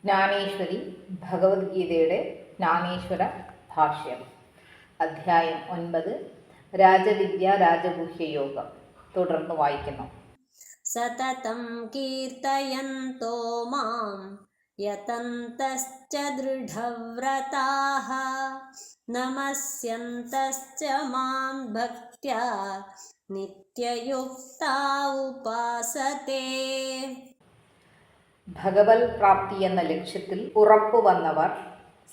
ജ്ഞാനേശ്വരി ഭഗവത്ഗീതയുടെ ജ്ഞാനേശ്വര ഭാഷ്യം അധ്യായം 9 രാജവിദ്യ രാജഗുഹ്യ യോഗം തുടർന്ന് വായിക്കുന്നു. സതതം കീർത്തയന്തോ മാം യതന്തശ്ച ദൃഢവ്രതാഃ നമസ്യന്തശ്ച മാം ഭക്ത്യാ നിത്യയുക്താ ഉപാസതേ. ഭഗവത് പ്രാപ്തി എന്ന ലക്ഷ്യത്തിൽ ഉറപ്പു വന്നവർ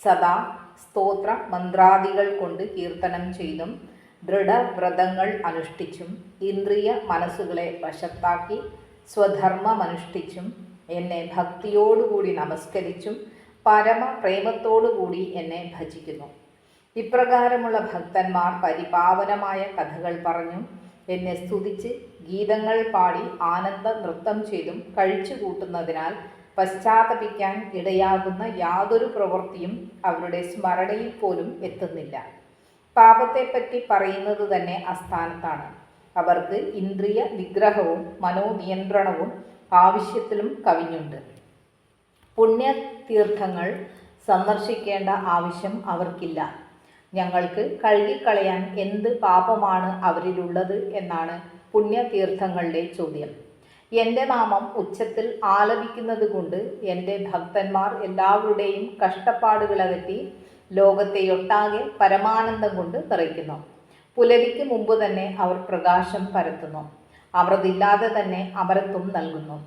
സദാ സ്തോത്ര മന്ത്രാദികൾ കൊണ്ട് കീർത്തനം ചെയ്തും ദൃഢവ്രതങ്ങൾ അനുഷ്ഠിച്ചും ഇന്ദ്രിയ മനസ്സുകളെ വശത്താക്കി സ്വധർമ്മമനുഷ്ഠിച്ചും എന്നെ ഭക്തിയോടുകൂടി നമസ്കരിച്ചും പരമപ്രേമത്തോടുകൂടി എന്നെ ഭജിക്കുന്നു. ഇപ്രകാരമുള്ള ഭക്തന്മാർ പരിപാവനമായ കഥകൾ പറഞ്ഞും എന്നെ സ്തുതിച്ച് ഗീതങ്ങൾ പാടി ആനന്ദ നൃത്തം ചെയ്തും കഴിച്ചുകൂട്ടുന്നതിനാൽ പശ്ചാത്തപിക്കാൻ ഇടയാകുന്ന യാതൊരു പ്രവൃത്തിയും അവരുടെ സ്മരണയിൽ പോലും എത്തുന്നില്ല. പാപത്തെപ്പറ്റി പറയുന്നത് തന്നെ അസ്ഥാനത്താണ്. അവർക്ക് ഇന്ദ്രിയ നിഗ്രഹവും മനോനിയന്ത്രണവും ആവശ്യത്തിലും കവിഞ്ഞുണ്ട്. പുണ്യതീർത്ഥങ്ങൾ സന്ദർശിക്കേണ്ട ആവശ്യം അവർക്കില്ല. ഞങ്ങൾക്ക് കഴുകിക്കളയാൻ എന്ത് പാപമാണ് അവരിലുള്ളത് എന്നാണ് പുണ്യതീർത്ഥങ്ങളുടെ ചോദ്യം. എൻ്റെ നാമം ഉച്ചത്തിൽ ആലപിക്കുന്നത് കൊണ്ട് എൻ്റെ ഭക്തന്മാർ എല്ലാവരുടെയും കഷ്ടപ്പാടുകളകറ്റി ലോകത്തെയൊട്ടാകെ പരമാനന്ദം കൊണ്ട് നിറയ്ക്കുന്നു. പുലരിക്ക് മുമ്പ് തന്നെ അവർ പ്രകാശം പരത്തുന്നു. അമൃതില്ലാതെ തന്നെ അമരത്വം നൽകുന്നു.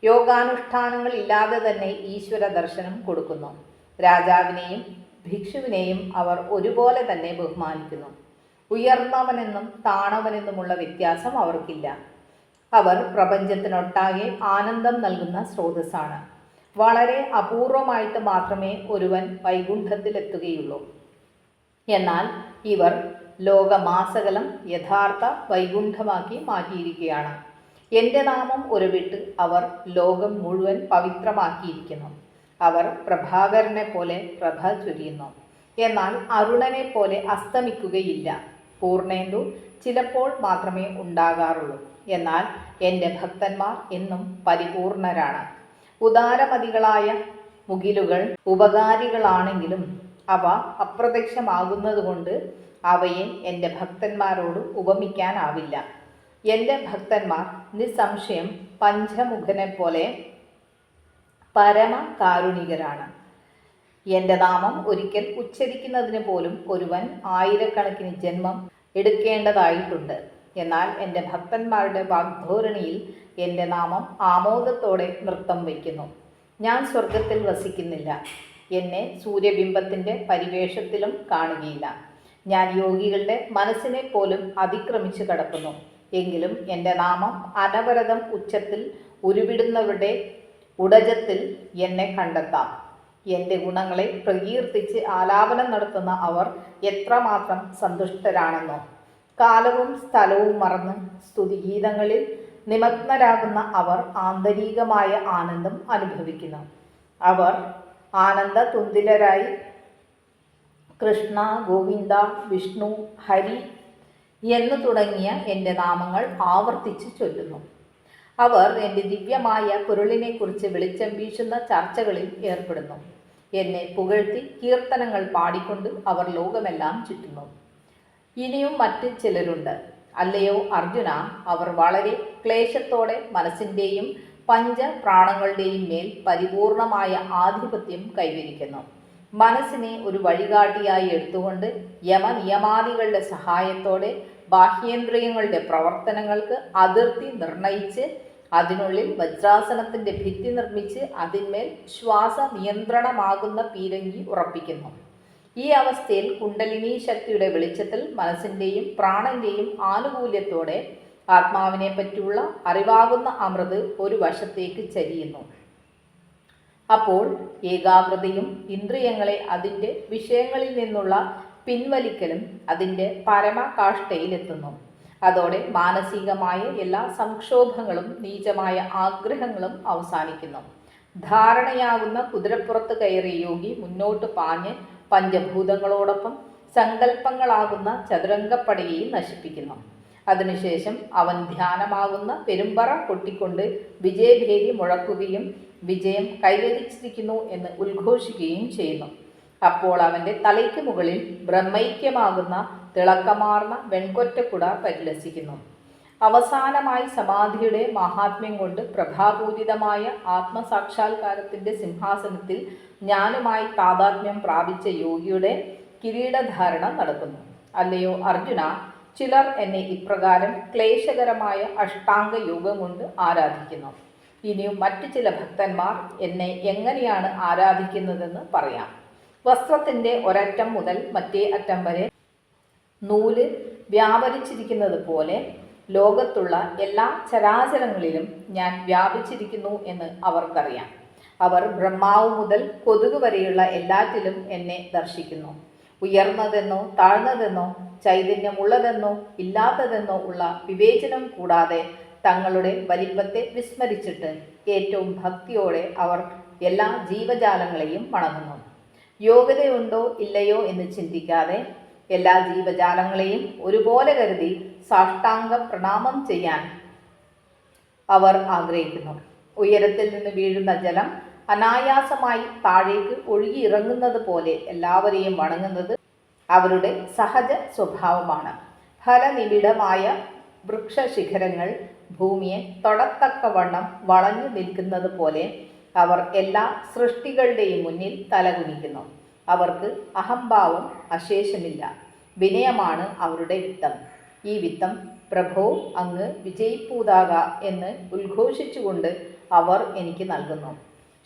യോഗാനുഷ്ഠാനങ്ങൾ ഇല്ലാതെ തന്നെ ഈശ്വര ദർശനം കൊടുക്കുന്നു. രാജാവിനെയും ഭിക്ഷുവിനെയും അവർ ഒരുപോലെ തന്നെ ബഹുമാനിക്കുന്നു. ഉയർന്നവനെന്നും താണവനെന്നുമുള്ള വ്യത്യാസം അവർക്കില്ല. അവർ പ്രപഞ്ചത്തിനൊട്ടാകെ ആനന്ദം നൽകുന്ന സ്രോതസ്സാണ്. വളരെ അപൂർവമായിട്ട് മാത്രമേ ഒരുവൻ വൈകുണ്ഠത്തിലെത്തുകയുള്ളൂ. എന്നാൽ ഇവർ ലോകമാസകലം യഥാർത്ഥ വൈകുണ്ഠമാക്കി മാറ്റിയിരിക്കുകയാണ്. എൻ്റെ നാമം ഉരുവിട്ട് അവർ ലോകം മുഴുവൻ പവിത്രമാക്കിയിരിക്കുന്നു. അവർ പ്രഭാകരനെ പോലെ പ്രഭ ചൊരിയുന്നു. എന്നാൽ അരുണനെ പോലെ അസ്തമിക്കുകയില്ല. പൂർണ്ണേന്ദു ചിലപ്പോൾ മാത്രമേ ഉണ്ടാകാറുള്ളൂ. എന്നാൽ എൻ്റെ ഭക്തന്മാർ എന്നും പരിപൂർണരാണ്. ഉദാരമതികളായ മുകിലുകൾ ഉപകാരികളാണെങ്കിലും അവ അപ്രത്യക്ഷമാകുന്നതുകൊണ്ട് അവയെ എൻ്റെ ഭക്തന്മാരോട് ഉപമിക്കാനാവില്ല. എൻ്റെ ഭക്തന്മാർ നിസ്സംശയം പഞ്ചമുഖനെ പോലെ പരമകാരുണികരാണ്. എൻ്റെ നാമം ഒരിക്കൽ ഉച്ചരിക്കുന്നതിന് പോലും ഒരുവൻ ആയിരക്കണക്കിന് ജന്മം എടുക്കേണ്ടതായിട്ടുണ്ട്. എന്നാൽ എൻ്റെ ഭക്തന്മാരുടെ വാഗ്ധോരണിയിൽ എൻ്റെ നാമം ആമോദത്തോടെ നൃത്തം വയ്ക്കുന്നു. ഞാൻ സ്വർഗത്തിൽ വസിക്കുന്നില്ല. എന്നെ സൂര്യബിംബത്തിൻ്റെ പരിവേഷത്തിലും കാണുകയില്ല. ഞാൻ യോഗികളുടെ മനസ്സിനെ പോലും അതിക്രമിച്ചു കടക്കുന്നു. എങ്കിലും എൻ്റെ നാമം അനവരതം ഉച്ചത്തിൽ ഉരുവിടുന്നവരുടെ ഉടജത്തിൽ എന്നെ കണ്ടെത്താം. എൻ്റെ ഗുണങ്ങളെ പ്രകീർത്തിച്ച് ആലാപനം നടത്തുന്ന അവർ എത്രമാത്രം സന്തുഷ്ടരാണെന്നോ. കാലവും സ്ഥലവും മറന്ന് സ്തുതിഗീതങ്ങളിൽ നിമഗ്നരാകുന്ന അവർ ആന്തരികമായ ആനന്ദം അനുഭവിക്കുന്നു. അവർ ആനന്ദ തുന്തിലരായി കൃഷ്ണ, ഗോവിന്ദ, വിഷ്ണു, ഹരി എന്നു തുടങ്ങിയ എൻ്റെ നാമങ്ങൾ ആവർത്തിച്ച് ചൊല്ലുന്നു. അവർ എൻ്റെ ദിവ്യമായ പൊരുളിനെക്കുറിച്ച് വെളിച്ചം വീശുന്ന ചർച്ചകളിൽ ഏർപ്പെടുന്നു. എന്നെ പുകഴ്ത്തി കീർത്തനങ്ങൾ പാടിക്കൊണ്ട് അവർ ലോകമെല്ലാം ചുറ്റുന്നു. ഇനിയും മറ്റ് ചിലരുണ്ട്. അല്ലയോ അർജുന, അവർ വളരെ ക്ലേശത്തോടെ മനസ്സിൻ്റെയും പഞ്ചപ്രാണങ്ങളുടെയും മേൽ പരിപൂർണമായ ആധിപത്യം കൈവരിക്കുന്നു. മനസ്സിനെ ഒരു വഴികാട്ടിയായി എടുത്തുകൊണ്ട് യമനിയമാദികളുടെ സഹായത്തോടെ ബാഹ്യേന്ദ്രിയങ്ങളുടെ പ്രവർത്തനങ്ങൾക്ക് അതിർത്തി നിർണയിച്ച് അതിനുള്ളിൽ വജ്രാസനത്തിൻ്റെ ഭിത്തി നിർമ്മിച്ച് അതിന്മേൽ ശ്വാസ നിയന്ത്രണമാകുന്ന പീരങ്കി ഉറപ്പിക്കുന്നു. ഈ അവസ്ഥയിൽ കുണ്ടലിനി ശക്തിയുടെ വെളിച്ചത്തിൽ മനസ്സിൻ്റെയും പ്രാണന്റെയും ആനുകൂല്യത്തോടെ ആത്മാവിനെ പറ്റിയുള്ള അറിവാകുന്ന അമൃത് ഒരു വശത്തേക്ക് ചരിയുന്നു. അപ്പോൾ ഏകാഗ്രതയും ഇന്ദ്രിയങ്ങളെ അതിൻ്റെ വിഷയങ്ങളിൽ നിന്നുള്ള പിൻവലിക്കലും അതിൻ്റെ പരമകാഷ്ഠയിലെത്തുന്നു. അതോടെ മാനസികമായ എല്ലാ സംക്ഷോഭങ്ങളും നീചമായ ആഗ്രഹങ്ങളും അവസാനിക്കുന്നു. ധാരണയാകുന്ന കുതിരപ്പുറത്ത് കയറിയ യോഗി മുന്നോട്ട് പാഞ്ഞ് പഞ്ചഭൂതങ്ങളോടൊപ്പം സങ്കല്പങ്ങളാകുന്ന ചതുരംഗപ്പടയെ നശിപ്പിക്കുന്നു. അതിനുശേഷം അവൻ ധ്യാനമാകുന്ന പെരുമ്പറ കൊട്ടിക്കൊണ്ട് വിജയഭേരി മുഴക്കുകയും വിജയം കൈവരിച്ചിരിക്കുന്നു എന്ന് ഉദ്ഘോഷിക്കുകയും ചെയ്യുന്നു. അപ്പോൾ അവൻ്റെ തലയ്ക്ക് മുകളിൽ ബ്രഹ്മൈക്യമാകുന്ന തിളക്കമാർന്ന വെൺകൊറ്റക്കുട പരിലസിക്കുന്നു. അവസാനമായി സമാധിയുടെ മഹാത്മ്യം കൊണ്ട് പ്രഭാപൂരിതമായ ആത്മസാക്ഷാത്കാരത്തിൻ്റെ സിംഹാസനത്തിൽ ഞാനുമായി താതാത്മ്യം പ്രാപിച്ച യോഗിയുടെ കിരീടധാരണ നടക്കുന്നു. അല്ലയോ അർജുന, ചിലർ എന്നെ ഇപ്രകാരം ക്ലേശകരമായ അഷ്ടാംഗ യോഗം കൊണ്ട് ആരാധിക്കുന്നു. ഇനിയും മറ്റു ചില ഭക്തന്മാർ എന്നെ എങ്ങനെയാണ് ആരാധിക്കുന്നതെന്ന് പറയാം. വസ്ത്രത്തിൻ്റെ ഒരറ്റം മുതൽ മറ്റേ അറ്റം വരെ നൂല് വ്യാപരിച്ചിരിക്കുന്നത് പോലെ ലോകത്തുള്ള എല്ലാ ചരാചരങ്ങളിലും ഞാൻ വ്യാപിച്ചിരിക്കുന്നു എന്ന് അവർക്കറിയാം. അവർ ബ്രഹ്മാവ് മുതൽ കൊതുക് വരെയുള്ള എല്ലാറ്റിലും എന്നെ ദർശിക്കുന്നു. ഉയർന്നതെന്നോ താഴ്ന്നതെന്നോ ചൈതന്യമുള്ളതെന്നോ ഇല്ലാത്തതെന്നോ ഉള്ള വിവേചനം കൂടാതെ തങ്ങളുടെ വലിപ്പത്തെ വിസ്മരിച്ചിട്ട് ഏറ്റവും ഭക്തിയോടെ അവർ എല്ലാ ജീവജാലങ്ങളെയും വണങ്ങുന്നു. യോഗ്യതയുണ്ടോ ഇല്ലയോ എന്ന് ചിന്തിക്കാതെ എല്ലാ ജീവജാലങ്ങളെയും ഒരുപോലെ കരുതി സാഷ്ടാംഗ പ്രണാമം ചെയ്യാൻ അവർ ആഗ്രഹിക്കുന്നു. ഉയരത്തിൽ നിന്ന് വീഴുന്ന ജലം അനായാസമായി താഴേക്ക് ഒഴുകിയിറങ്ങുന്നത് പോലെ എല്ലാവരെയും വണങ്ങുന്നത് അവരുടെ സഹജ സ്വഭാവമാണ്. ഫലനിബിഡമായ വൃക്ഷശിഖരങ്ങൾ ഭൂമിയെ തൊടത്തക്കവണ്ണം വളഞ്ഞു നിൽക്കുന്നത് പോലെ അവർ എല്ലാ സൃഷ്ടികളുടെയും മുന്നിൽ തലകുനിക്കുന്നു. അവർക്ക് അഹംഭാവം അശേഷമില്ല. വിനയമാണ് അവരുടെ വിത്തം. ഈ വിത്തം പ്രഭോ അങ്ങ് വിജയിപ്പൂതാക എന്ന് ഉദ്ഘോഷിച്ചുകൊണ്ട് അവർ എനിക്ക് നൽകുന്നു.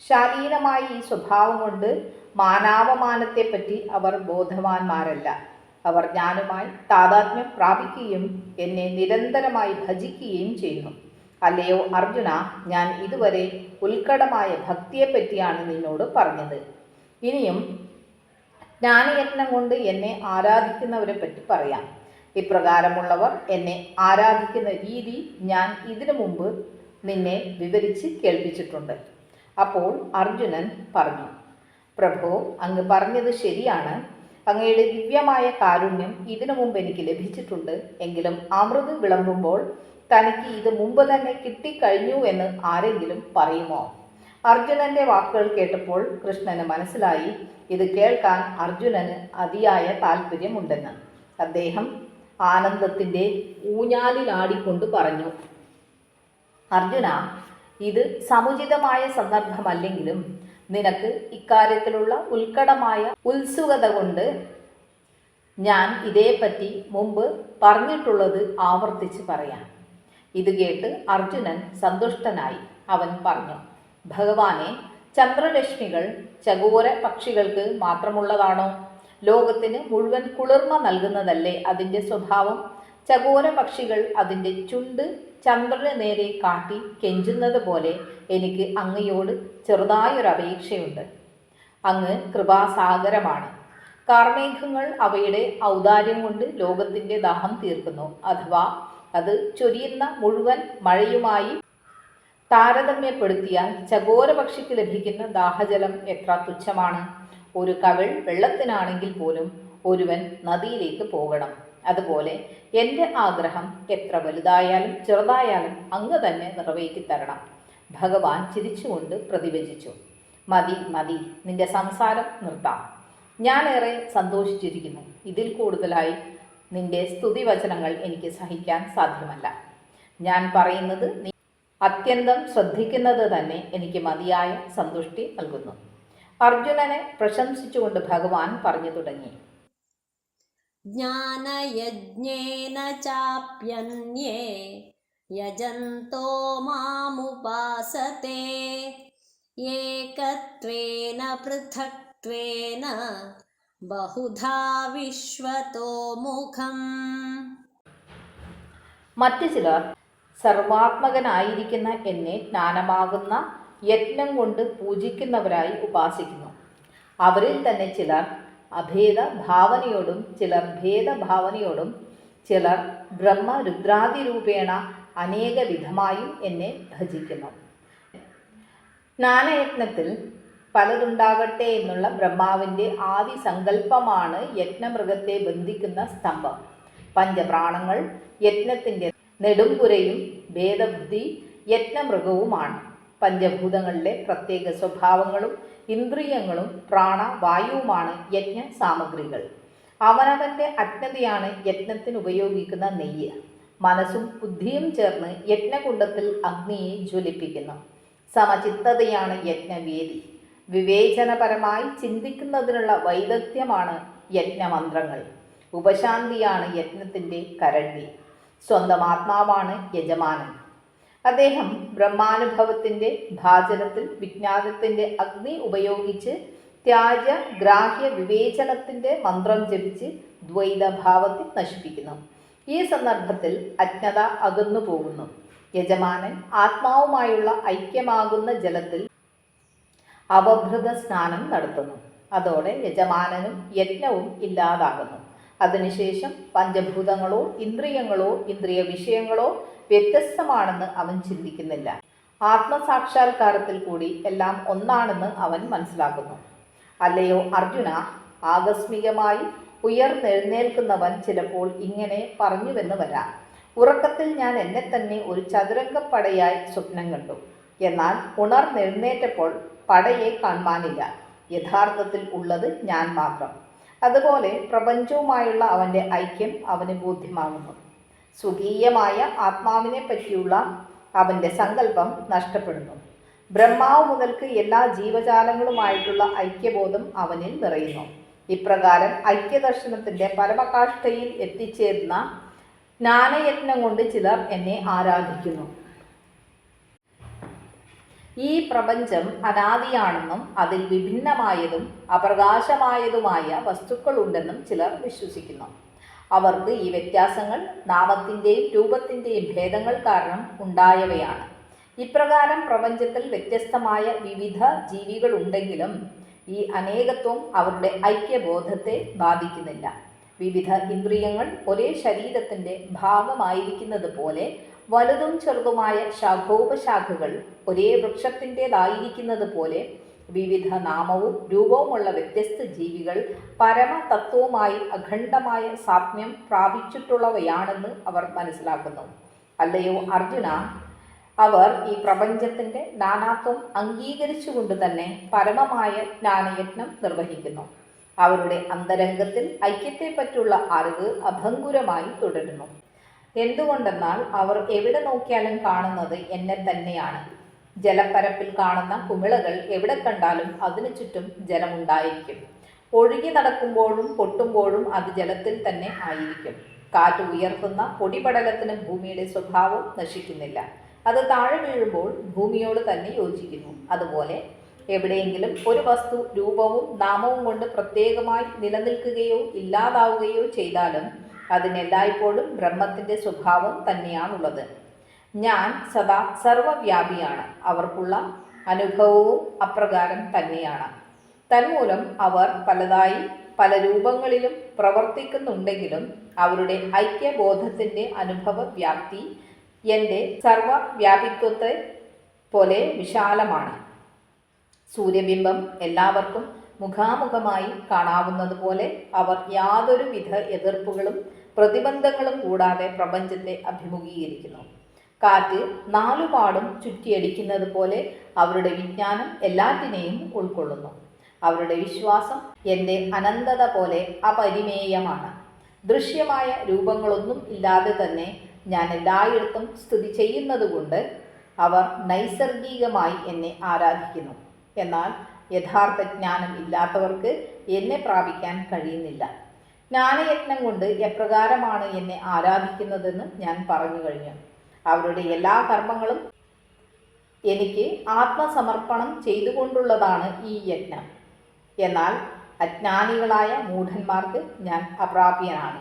ശാലീനമായ ഈ സ്വഭാവം കൊണ്ട് മാനാവമാനത്തെപ്പറ്റി അവർ ബോധവാന്മാരല്ല. അവർ ഞാനുമായി താതാത്മ്യം പ്രാപിക്കുകയും എന്നെ നിരന്തരമായി ഭജിക്കുകയും ചെയ്യുന്നു. അല്ലയോ അർജുന, ഞാൻ ഇതുവരെ ഉത്കടമായ ഭക്തിയെപ്പറ്റിയാണ് നിന്നോട് പറഞ്ഞത്. ഇനിയും ജ്ഞാനയജ്ഞം കൊണ്ട് എന്നെ ആരാധിക്കുന്നവരെ പറ്റി പറയാം. ഇപ്രകാരമുള്ളവർ എന്നെ ആരാധിക്കുന്ന രീതി ഞാൻ ഇതിനു മുമ്പ് നിന്നെ വിവരിച്ച് കേൾപ്പിച്ചിട്ടുണ്ട്. അപ്പോൾ അർജുനൻ പറഞ്ഞു, പ്രഭോ, അങ്ങ് പറഞ്ഞത് ശരിയാണ്. അങ്ങയുടെ ദിവ്യമായ കാരുണ്യം ഇതിനു മുമ്പ് എനിക്ക് ലഭിച്ചിട്ടുണ്ട്. എങ്കിലും അമൃത് വിളമ്പുമ്പോൾ തനിക്ക് ഇത് മുമ്പ് തന്നെ കിട്ടിക്കഴിഞ്ഞു എന്ന് ആരെങ്കിലും പറയുമോ? അർജുനന്റെ വാക്കുകൾ കേട്ടപ്പോൾ കൃഷ്ണന് മനസ്സിലായി ഇത് കേൾക്കാൻ അർജുനന് അതിയായ താല്പര്യമുണ്ടെന്ന്. അദ്ദേഹം ആനന്ദത്തിൻ്റെ ഊഞ്ഞാലിലാടിക്കൊണ്ട് പറഞ്ഞു, അർജുന, ഇത് സമുചിതമായ സന്ദർഭമല്ലെങ്കിലും നിനക്ക് ഇക്കാര്യത്തിലുള്ള ഉത്കടമായ ഉത്സുകത കൊണ്ട് ഞാൻ ഇതേപ്പറ്റി മുമ്പ് പറഞ്ഞിട്ടുള്ളത് ആവർത്തിച്ച് പറയാം. ഇത് കേട്ട് അർജുനൻ സന്തുഷ്ടനായി. അവൻ പറഞ്ഞു, ഭഗവാനെ, ചന്ദ്രരശ്മികൾ ചകോര പക്ഷികൾക്ക് മാത്രമുള്ളതാണോ? ലോകത്തിന് മുഴുവൻ കുളിർമ നൽകുന്നതല്ലേ അതിൻ്റെ സ്വഭാവം? ചകോര പക്ഷികൾ അതിൻ്റെ ചുണ്ട് ചന്ദ്രന് നേരെ കാട്ടി കെഞ്ചുന്നത് പോലെ എനിക്ക് അങ്ങയോട് ചെറുതായൊരപേക്ഷയുണ്ട്. അങ്ങ് കൃപാസാഗരമാണ്. കാർമേഘങ്ങൾ അവയുടെ ഔദാര്യം കൊണ്ട് ലോകത്തിൻ്റെ ദാഹം തീർക്കുന്നു. അഥവാ അത് ചൊരിയുന്ന മുഴുവൻ മഴയുമായി താരതമ്യപ്പെടുത്തിയാൽ ചകോര പക്ഷിക്ക് ലഭിക്കുന്ന ദാഹജലം എത്ര തുച്ഛമാണ്. ഒരു കവിൾ വെള്ളത്തിനാണെങ്കിൽ പോലും ഒരുവൻ നദിയിലേക്ക് പോകണം. അതുപോലെ എൻ്റെ ആഗ്രഹം എത്ര വലുതായാലും ചെറുതായാലും അങ്ങ് തന്നെ നിറവേറ്റിത്തരണം. ഭഗവാൻ ചിരിച്ചുകൊണ്ട് പ്രതിവചിച്ചു, മതി മതി, നിന്റെ സംസാരം നിർത്താം. ഞാനേറെ സന്തോഷിച്ചിരിക്കുന്നു. ഇതിൽ കൂടുതലായി നിന്റെ സ്തുതിവചനങ്ങൾ എനിക്ക് സഹിക്കാൻ സാധ്യമല്ല. ഞാൻ പറയുന്നത് നീ അത്യന്തം ശ്രദ്ധിക്കുന്നത് തന്നെ എനിക്ക് മതിയായ സന്തുഷ്ടി നൽകുന്നു. അർജുനനെ പ്രശംസിച്ചുകൊണ്ട് ഭഗവാൻ പറഞ്ഞു തുടങ്ങി, ജ്ഞാനയജ്ഞേന ചാപ്യന്യേ യജന്തോ മാമുപാസത്തെ ഏകത്വേന പൃഥക്ത്വേന ബഹുധാ വിശ്വതോ മുഖം. മറ്റു ചിലർ സർവാത്മകനായിരിക്കുന്ന എന്നെ ജ്ഞാനമാകുന്ന യജ്ഞം കൊണ്ട് പൂജിക്കുന്നവരായി ഉപാസിക്കുന്നു. അവരിൽ തന്നെ ചിലർ അഭേദ ഭാവനയോടും ചിലർ ഭേദഭാവനയോടും ചിലർ ബ്രഹ്മരുദ്രാദിരൂപേണ അനേക വിധമായും എന്നെ ഭജിക്കുന്നു. ജ്ഞാനയജ്ഞത്തിൽ പലതുണ്ടാകട്ടെ എന്നുള്ള ബ്രഹ്മാവിൻ്റെ ആദി സങ്കല്പമാണ് യജ്ഞമൃഗത്തെ ബന്ധിക്കുന്ന സ്തംഭം. പഞ്ചപ്രാണങ്ങൾ യജ്ഞത്തിൻ്റെ നെടുംപുരയും ഭേദബുദ്ധി യജ്ഞമൃഗവുമാണ്. പഞ്ചഭൂതങ്ങളിലെ പ്രത്യേക സ്വഭാവങ്ങളും ഇന്ദ്രിയങ്ങളും പ്രാണവായുവുമാണ് യജ്ഞ സാമഗ്രികൾ. അവനവന്റെ അജ്ഞതയാണ് യജ്ഞത്തിന് ഉപയോഗിക്കുന്ന നെയ്യ്. മനസ്സും ബുദ്ധിയും ചേർന്ന് യജ്ഞകുണ്ടത്തിൽ അഗ്നിയെ ജ്വലിപ്പിക്കുന്നു. സമചിത്തതയാണ് യജ്ഞവേദി. വിവേചനപരമായി ചിന്തിക്കുന്നതിനുള്ള വൈദഗ്ധ്യമാണ് യജ്ഞമന്ത്രങ്ങൾ. ഉപശാന്തിയാണ് യജ്ഞത്തിൻ്റെ കരണ്ടി. സ്വന്തം ആത്മാവാണ് യജമാനൻ. അദ്ദേഹം ബ്രഹ്മാനുഭവത്തിൻ്റെ ഭാജനത്തിൽ വിജ്ഞാനത്തിൻ്റെ അഗ്നി ഉപയോഗിച്ച് ത്യാജ്യ ഗ്രാഹ്യ വിവേചനത്തിൻ്റെ മന്ത്രം ജപിച്ച് ദ്വൈതഭാവത്തെ നശിപ്പിക്കുന്നു. ഈ സന്ദർഭത്തിൽ അജ്ഞത അകന്നു പോകുന്നു. യജമാനൻ ആത്മാവുമായുള്ള ഐക്യമാകുന്ന ജലത്തിൽ അവഭൃത സ്നാനം നടത്തുന്നു. അതോടെ യജമാനനും യജ്ഞവും ഇല്ലാതാകുന്നു. അതിനുശേഷം പഞ്ചഭൂതങ്ങളോ ഇന്ദ്രിയങ്ങളോ ഇന്ദ്രിയ വിഷയങ്ങളോ വ്യത്യസ്തമാണെന്ന് അവൻ ചിന്തിക്കുന്നില്ല. ആത്മസാക്ഷാത്കാരത്തിൽ കൂടി എല്ലാം ഒന്നാണെന്ന് അവൻ മനസ്സിലാക്കുന്നു. അല്ലയോ അർജുന, ആകസ്മികമായി ഉയർന്നെഴുന്നേൽക്കുന്നവൻ ചിലപ്പോൾ ഇങ്ങനെ പറഞ്ഞുവെന്ന് വരാം: ഉറക്കത്തിൽ ഞാൻ എന്നെ തന്നെ ഒരു ചതുരംഗപ്പടയായി സ്വപ്നം കണ്ടു. എന്നാൽ ഉണർന്നെഴുന്നേറ്റപ്പോൾ പടയെ കാണുവാനില്ല. യഥാർത്ഥത്തിൽ ഉള്ളത് ഞാൻ മാത്രം. അതുപോലെ പ്രപഞ്ചവുമായുള്ള അവൻ്റെ ഐക്യം അവന് ബോധ്യമാകുന്നു. സ്വകീയമായ ആത്മാവിനെ പറ്റിയുള്ള അവൻ്റെ സങ്കല്പം നഷ്ടപ്പെടുന്നു. ബ്രഹ്മാവ് മുതൽക്ക് എല്ലാ ജീവജാലങ്ങളുമായിട്ടുള്ള ഐക്യബോധം അവനിൽ നിറയുന്നു. ഇപ്രകാരം ഐക്യദർശനത്തിൻ്റെ പരമകാഷ്ഠയിൽ എത്തിച്ചേരുന്ന ജ്ഞാനയജ്ഞം കൊണ്ട് ചിലർ എന്നെ ആരാധിക്കുന്നു. ഈ പ്രപഞ്ചം അനാദിയാണെന്നും അതിൽ വിഭിന്നമായതും അപ്രകാശമായതുമായ വസ്തുക്കളുണ്ടെന്നും ചിലർ വിശ്വസിക്കുന്നു. അവർക്ക് ഈ വ്യത്യാസങ്ങൾ നാമത്തിൻ്റെയും രൂപത്തിൻ്റെയും ഭേദങ്ങൾ കാരണം ഉണ്ടായവയാണ്. ഇപ്രകാരം പ്രപഞ്ചത്തിൽ വ്യത്യസ്തമായ വിവിധ ജീവികളുണ്ടെങ്കിലും ഈ അനേകത്വം അവരുടെ ഐക്യബോധത്തെ ബാധിക്കുന്നില്ല. വിവിധ ഇന്ദ്രിയങ്ങൾ ഒരേ ശരീരത്തിൻ്റെ ഭാഗമായിരിക്കുന്നത് പോലെ വലുതും ചെറുതുമായ ശാഖോപശാഖകൾ ഒരേ വൃക്ഷത്തിൻ്റെതായിരിക്കുന്നത് പോലെ വിവിധ നാമവും രൂപവുമുള്ള വ്യത്യസ്ത ജീവികൾ പരമതത്വവുമായി അഖണ്ഡമായ സാമ്യം പ്രാപിച്ചിട്ടുള്ളവയാണെന്ന് അവർ മനസ്സിലാക്കുന്നു. അല്ലയോ അർജുന, അവർ ഈ പ്രപഞ്ചത്തിൻ്റെ നാനാത്വം അംഗീകരിച്ചുകൊണ്ട് തന്നെ പരമമായ ജ്ഞാനയജ്ഞം നിർവഹിക്കുന്നു. അവരുടെ അന്തരംഗത്തിൽ ഐക്യത്തെപ്പറ്റിയുള്ള അറിവ് അഭംഗുരമായി തുടരുന്നു. എന്തുകൊണ്ടെന്നാൽ അവർ എവിടെ നോക്കിയാലും കാണുന്നത് എന്നെ തന്നെയാണ്. ജലപ്പരപ്പിൽ കാണുന്ന കുമിളകൾ എവിടെ കണ്ടാലും അതിനു ചുറ്റും ജലമുണ്ടായിരിക്കും. ഒഴുകി നടക്കുമ്പോഴും പൊട്ടുമ്പോഴും അത് ജലത്തിൽ തന്നെ ആയിരിക്കും. കാറ്റ് ഉയർത്തുന്ന പൊടിപടലത്തിന് ഭൂമിയുടെ സ്വഭാവം നശിക്കുന്നില്ല. അത് താഴെ വീഴുമ്പോൾ ഭൂമിയോട് തന്നെ യോജിക്കുന്നു. അതുപോലെ എവിടെയെങ്കിലും ഒരു വസ്തു രൂപവും നാമവും കൊണ്ട് പ്രത്യേകമായി നിലനിൽക്കുകയോ ഇല്ലാതാവുകയോ ചെയ്താലും അതിനെല്ലായ്പ്പോഴും ബ്രഹ്മത്തിൻ്റെ സ്വഭാവം തന്നെയാണുള്ളത്. ഞാൻ സദാ സർവവ്യാപിയാണ്. അവർക്കുള്ള അനുഭവവും അപ്രകാരം തന്നെയാണ്. തന്മൂലം അവർ പലതായി പല രൂപങ്ങളിലും പ്രവർത്തിക്കുന്നുണ്ടെങ്കിലും അവരുടെ ഐക്യബോധത്തിൻ്റെ അനുഭവ വ്യാപ്തി എൻ്റെ സർവവ്യാപിത്വത്തെ പോലെ വിശാലമാണ്. സൂര്യബിംബം എല്ലാവർക്കും മുഖാമുഖമായി കാണാവുന്നത് പോലെ അവർ യാതൊരു വിധ എതിർപ്പുകളും പ്രതിബന്ധങ്ങളും കൂടാതെ പ്രപഞ്ചത്തെ അഭിമുഖീകരിക്കുന്നു. കാറ്റ് നാലുപാടും ചുറ്റിയടിക്കുന്നത് പോലെ അവരുടെ വിജ്ഞാനം എല്ലാറ്റിനെയും ഉൾക്കൊള്ളുന്നു. അവരുടെ വിശ്വാസം എൻ്റെ അനന്തത പോലെ അപരിമേയമാണ്. ദൃശ്യമായ രൂപങ്ങളൊന്നും ഇല്ലാതെ തന്നെ ഞാൻ എല്ലായിടത്തും സ്ഥിതി ചെയ്യുന്നതുകൊണ്ട് അവർ നൈസർഗികമായി എന്നെ ആരാധിക്കുന്നു. എന്നാൽ യഥാർത്ഥ ജ്ഞാനം ഇല്ലാത്തവർക്ക് എന്നെ പ്രാപിക്കാൻ കഴിയുന്നില്ല. ജ്ഞാനയജ്ഞം കൊണ്ട് എപ്രകാരമാണ് എന്നെ ആരാധിക്കുന്നതെന്ന് ഞാൻ പറഞ്ഞു കഴിഞ്ഞു. അവരുടെ എല്ലാ കർമ്മങ്ങളും എനിക്ക് ആത്മസമർപ്പണം ചെയ്തുകൊണ്ടുള്ളതാണ് ഈ യജ്ഞം. എന്നാൽ അജ്ഞാനികളായ മൂഢന്മാർക്ക് ഞാൻ അപ്രാപ്യനാണ്.